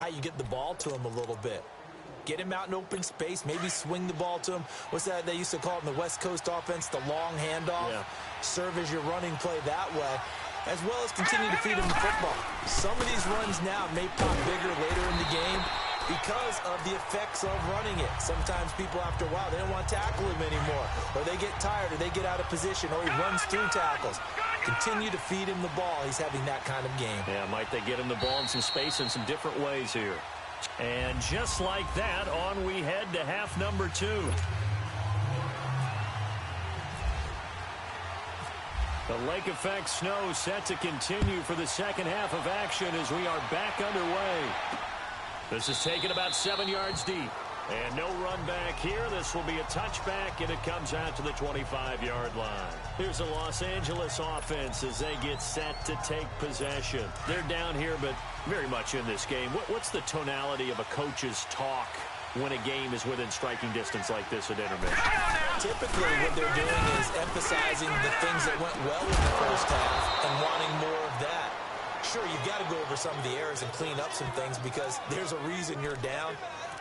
how you get the ball to him a little bit. Get him out in open space, maybe swing the ball to him. What's that they used to call it in the West Coast offense, the long handoff? Yeah. Serve as your running play that way, as well as continue to feed him the football. Some of these runs now may pop bigger later in the game because of the effects of running it. Sometimes people, after a while, they don't want to tackle him anymore, or they get tired, or they get out of position, or he runs through tackles. Continue to feed him the ball. He's having that kind of game. Yeah, might they get him the ball in some space in some different ways here. And just like that, on we head to half number 2. The lake effect snow set to continue for the second half of action as we are back underway. This is taken about 7 yards deep. And no run back here. This will be a touchback, and it comes out to the 25-yard line. Here's the Los Angeles offense as they get set to take possession. They're down here, but very much in this game. What's the tonality of a coach's talk when a game is within striking distance like this at intermission? Typically, what they're doing is emphasizing the things that went well in the first half and wanting more of that. Sure, you've got to go over some of the errors and clean up some things because there's a reason you're down.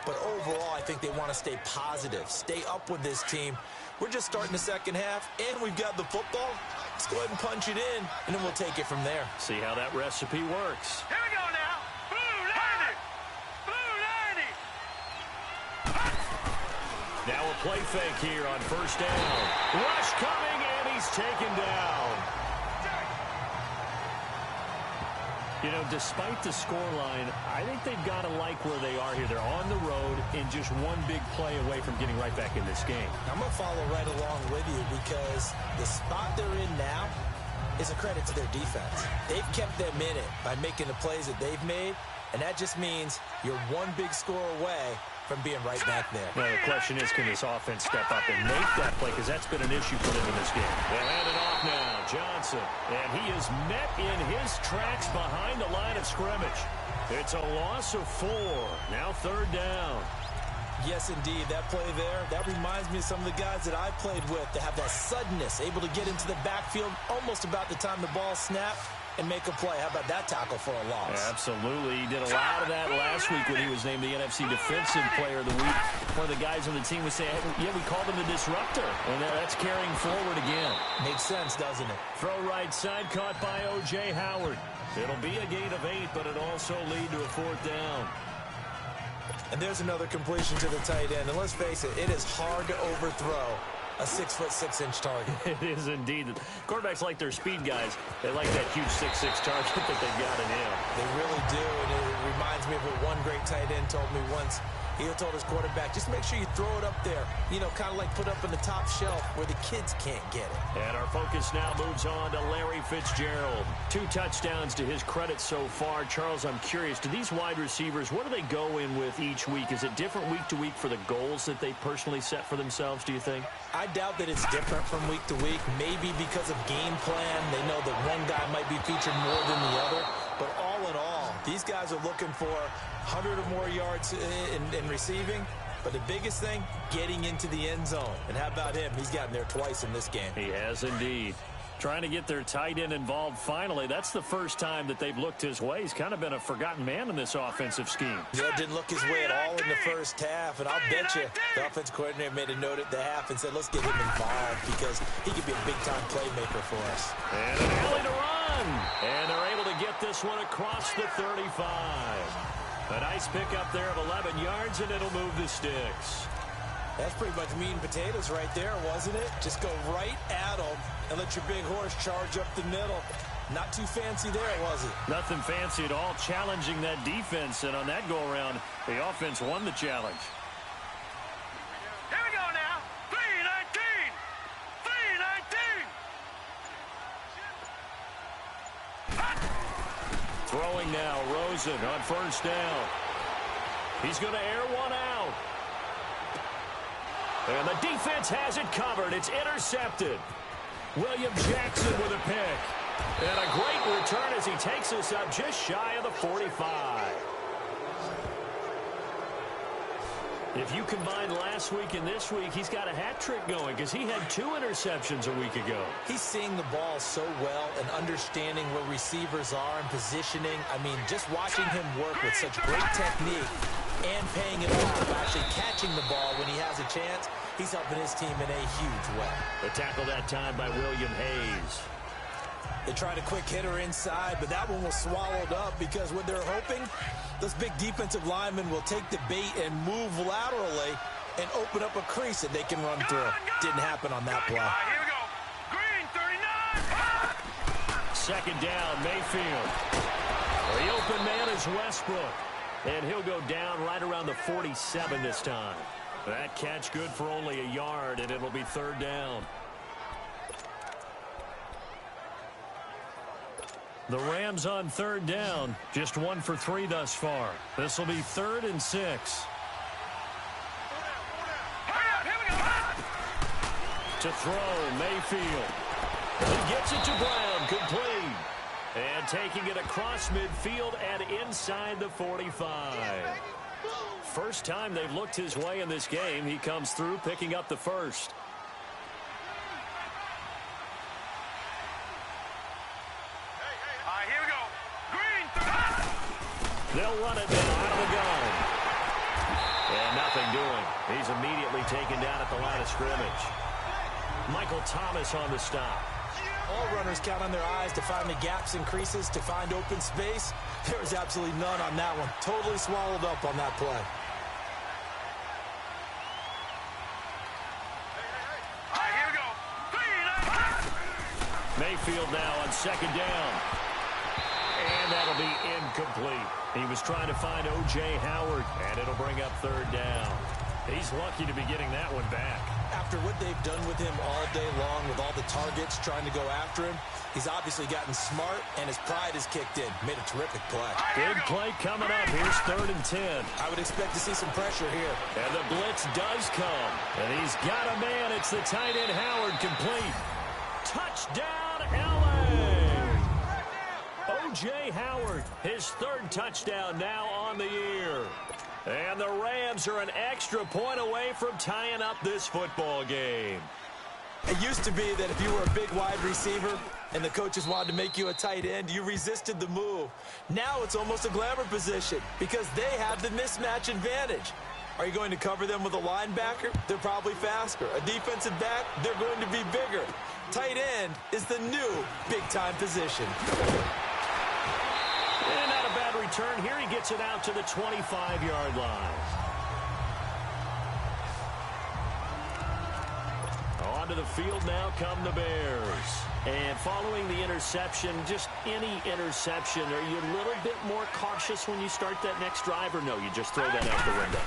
But overall, I think they want to stay positive, stay up with this team. We're just starting the second half, and we've got the football. Let's go ahead and punch it in, and then we'll take it from there. See how that recipe works. Here we go now. Blue 90. Blue 90. Now a play fake here on first down. Rush coming, and he's taken down. You know, despite the scoreline, I think they've got to like where they are here. They're on the road and just one big play away from getting right back in this game. I'm going to follow right along with you because the spot they're in now is a credit to their defense. They've kept them in it by making the plays that they've made, and that just means you're one big score away from being right back there. Now, the question is, can this offense step up and make that play? Because that's been an issue for them in this game. They'll hand it off now. Johnson. And he is met in his tracks behind the line of scrimmage. It's a loss of 4. Now third down. Yes, indeed. That play there, that reminds me of some of the guys that I played with to have that suddenness, able to get into the backfield almost about the time the ball snapped and make a play. How about that tackle for a loss? Yeah, absolutely. He did a lot of that last week when he was named the NFC Defensive Player of the Week. One of the guys on the team was saying, hey, yeah, we called him the disruptor. And that's carrying forward again. Makes sense, doesn't it? Throw right side, caught by O.J. Howard. It'll be a gain of 8, but it'll also lead to a fourth down. And there's another completion to the tight end. And let's face it, it is hard to overthrow a 6'6" target. It is indeed. Quarterbacks like their speed guys. They like that huge 6'6" target that they've got in him. They really do, and it reminds me of what one great tight end told me once. He told his quarterback, just make sure you throw it up there. You know, kind of like put up in the top shelf where the kids can't get it. And our focus now moves on to Larry Fitzgerald. 2 touchdowns to his credit so far. Charles, I'm curious, do these wide receivers, what do they go in with each week? Is it different week to week for the goals that they personally set for themselves, do you think? I doubt that it's different from week to week. Maybe because of game plan, they know that one guy might be featured more than the other. But all in all, these guys are looking for 100 or more yards in receiving. But the biggest thing, getting into the end zone. And how about him? He's gotten there twice in this game. He has indeed. Trying to get their tight end involved finally. That's the first time that they've looked his way. He's kind of been a forgotten man in this offensive scheme. Yeah, didn't look his way at all in the first half. And I'll bet you the offensive coordinator made a note at the half and said, let's get him involved because he could be a big-time playmaker for us. And an alley to run. And they're able to get this one across the 35. A nice pickup there of 11 yards, and it'll move the sticks. That's pretty much meat and potatoes right there, wasn't it? Just go right at them and let your big horse charge up the middle. Not too fancy there, was it? Nothing fancy at all, challenging that defense. And on that go-around, the offense won the challenge. Here we go now. 3-19. 3-19. Throwing now, Rosen on first down. He's going to air one out. And the defense has it covered. It's intercepted. William Jackson with a pick. And a great return as he takes us up just shy of the 45. If you combine last week and this week, he's got a hat trick going because he had 2 interceptions a week ago. He's seeing the ball so well and understanding where receivers are and positioning. I mean, just watching him work with such great technique and paying it off, actually catching the ball when he has a chance, he's helping his team in a huge way. The tackle that time by William Hayes. They tried a quick hitter inside, but that one was swallowed up because what they're hoping, those big defensive linemen will take the bait and move laterally and open up a crease that they can run through. Didn't happen on that play. Here we go. Green 39. Second down, Mayfield. The open man is Westbrook. And he'll go down right around the 47 this time. That catch good for only a yard, and it'll be third down. The Rams on third down, just 1 for 3 thus far. This will be 3rd and 6. To throw, Mayfield. He gets it to Brown, complete. And taking it across midfield and inside the 45. First time they've looked his way in this game. He comes through, picking up the first. Here we go. Green 30. They'll run it now out of the gun. And nothing doing. He's immediately taken down at the line of scrimmage. Michael Thomas on the stop. All runners count on their eyes to find the gaps and creases, to find open space. There was absolutely none on that one. Totally swallowed up on that play. Here we go. Mayfield now on second down. And that'll be incomplete. He was trying to find O.J. Howard, and it'll bring up third down. He's lucky to be getting that one back. After what they've done with him all day long, with all the targets trying to go after him, he's obviously gotten smart, and his pride has kicked in. Made a terrific play. Big play coming up. Here's 3rd and 10. I would expect to see some pressure here. And the blitz does come. And he's got a man. It's the tight end, Howard, complete. Touchdown, L.A. O.J. Howard, his 3rd touchdown now on the year. And the Rams are an extra point away from tying up this football game. It used to be that if you were a big wide receiver and the coaches wanted to make you a tight end, you resisted the move. Now it's almost a glamour position because they have the mismatch advantage. Are you going to cover them with a linebacker? They're probably faster. A defensive back? They're going to be bigger. Tight end is the new big-time position. And not a bad return here. He gets it out to the 25-yard line. Onto the field now come the Bears. And following the interception, just any interception, are you a little bit more cautious when you start that next drive, or no, you just throw that out the window?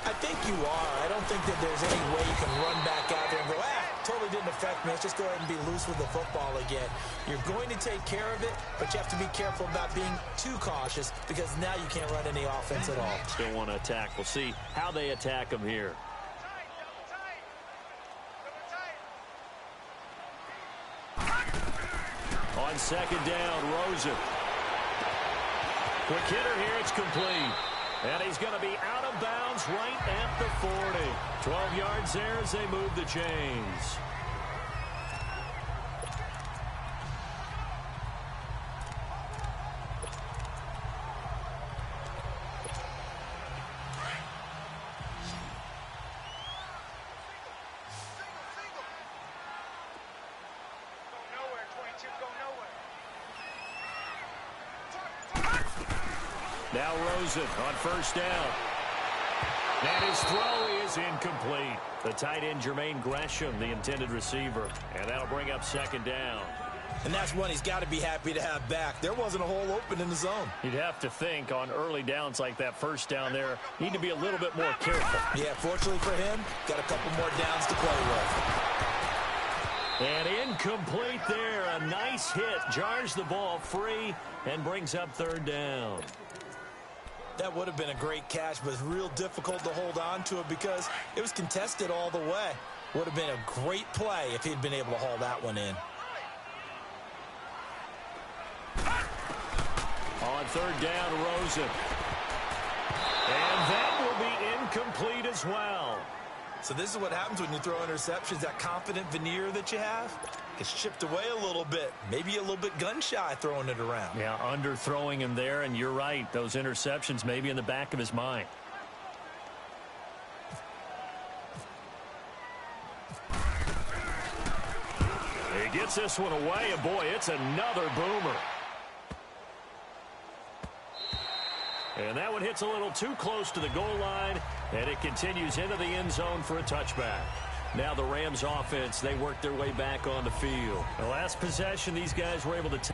I think you are. I don't think that there's any way you can run back out there and go, totally didn't affect me. Let's just go ahead and be loose with the football again. You're going to take care of it, but you have to be careful about being too cautious because now you can't run any offense at all. Still want to attack. We'll see how they attack them here. On second down, Rosen. Quick hitter here, it's complete. And he's going to be out of bounds right at the 40. 12 yards there as they move the chains. Now Rosen on first down. And his throw is incomplete. The tight end, Jermaine Gresham, the intended receiver. And that'll bring up second down. And that's one he's got to be happy to have back. There wasn't a hole open in the zone. You'd have to think on early downs like that first down there, need to be a little bit more careful. Yeah, fortunately for him, got a couple more downs to play with. And incomplete there. A nice hit. Jars the ball free and brings up third down. That would have been a great catch, but it's real difficult to hold on to it because it was contested all the way. Would have been a great play if he'd been able to haul that one in. On third down, Rosen. And that will be incomplete as as well. So this is what happens when you throw interceptions. That confident veneer that you have gets chipped away a little bit. Maybe a little bit gun-shy throwing it around. Yeah, underthrowing him there, and you're right. Those interceptions may be in the back of his mind. He gets this one away, and boy, it's another boomer. And that one hits a little too close to the goal line, and it continues into the end zone for a touchback. Now the Rams offense, they work their way back on the field. The last possession, these guys were able to